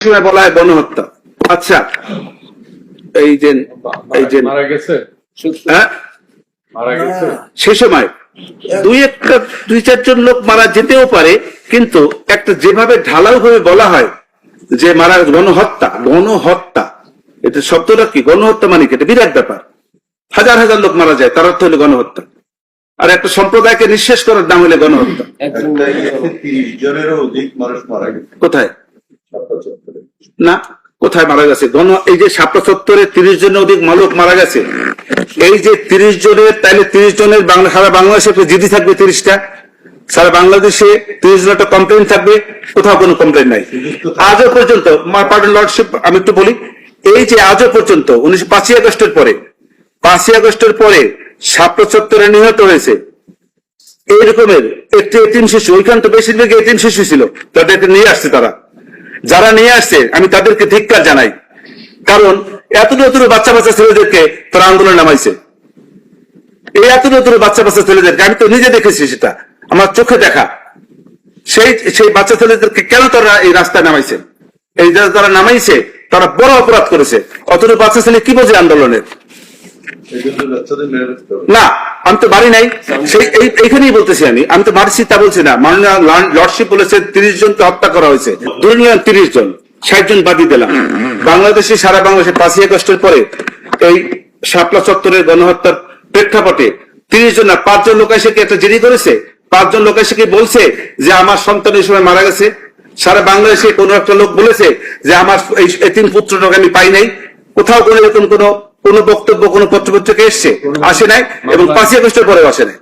সময় বলা হয় গণহত্যা। আচ্ছা, এই যে মারা গেছে, হ্যাঁ মারা গেছে, সে সময় দুই চারজন লোক মারা যেতেও পারে, কিন্তু একটা যেভাবে ঢালাও ভাবে বলা হয় যে মারা গণহত্যা, গণহত্যা, এটা শব্দটা কি? গণহত্যা মানে কি? এটা বিরাট ব্যাপার। হাজার হাজার লোক মারা যায়, তার অর্থ হলো গণহত্যা। আর একটা সম্প্রদায়কে নিঃশেষ করার নাম হলে গণহত্যা। 30 জনেরও অধিক মানুষ মারা গেছে। কোথায়? না, কোথায় মারা গেছে? এই যে শাপলা চত্বরে 30 জনের অধিক লোক মারা গেছে, এই যে 30 জনের, তাইলে 30 জনের সারা বাংলাদেশে জিডি থাকবে 30টা, সারা বাংলাদেশে 30 জনের একটা কমপ্লেন থাকবে, কোথাও কোনো কমপ্লেন নাই আজও পর্যন্ত। পার্টন লর্ডশিপ, আমি একটু বলি, এই যে আজও পর্যন্ত 5ই আগস্টের পরে, 5ই আগস্টের পরে শাপলা চত্বরে নিহত হয়েছে এই রকমের একটি এতিম শিশু, ওইখান তো বেশিরভাগ এতিম শিশু ছিল, তাদেরকে নিয়ে আসছে। তারা যারা নিয়ে আসছে আমি তাদেরকে ধিক্কার জানাই, কারণ এত নতুন বাচ্চা বাচ্চা ছেলেদেরকে তারা আন্দোলন নামাইছে। এই এত নতুন বাচ্চা বাচ্চা ছেলেদেরকে আমি তো নিজে দেখেছি, সেটা আমার চোখে দেখা। সেই বাচ্চা ছেলেদেরকে কেন তারা এই রাস্তায় নামাইছে? এই যারা নামাইছে তারা বড় অপরাধ করেছে। অতটুকু বাচ্চা ছেলে কি বোঝে আন্দোলনের? না, আমি তো বাড়ি নাই, সেই এইখানেই বলতেছি। আমি তো মারছি তা বলছি না। মাননীয় লর্ডশিপ বলেছে 30 জনকে হত্যা করা হয়েছে। ধরে নিলাম 30 জন, 60 জন বাদ দিলাম। বাংলাদেশে, সারা বাংলাদেশে 5ই আগস্টের পরে এই শাপলা চত্বরের গণহত্যার প্রেক্ষাপটে 30 জন না, 5 জন লোক এসে একটা জিডি করেছে। 5 জন লোক এসে কি বলছে যে আমার সন্তান এই সময় মারা গেছে? সারা বাংলাদেশে কোনো একটা লোক বলেছে যে আমার এই 3 পুত্রটাকে আমি পাই নাই? কোথাও কোনো এরকম কোনো বক্তব্য, কোনো পত্রপত্রিকা এসছে? আসে নাই, এবং 5ই আগস্টের পরেও আসে নাই।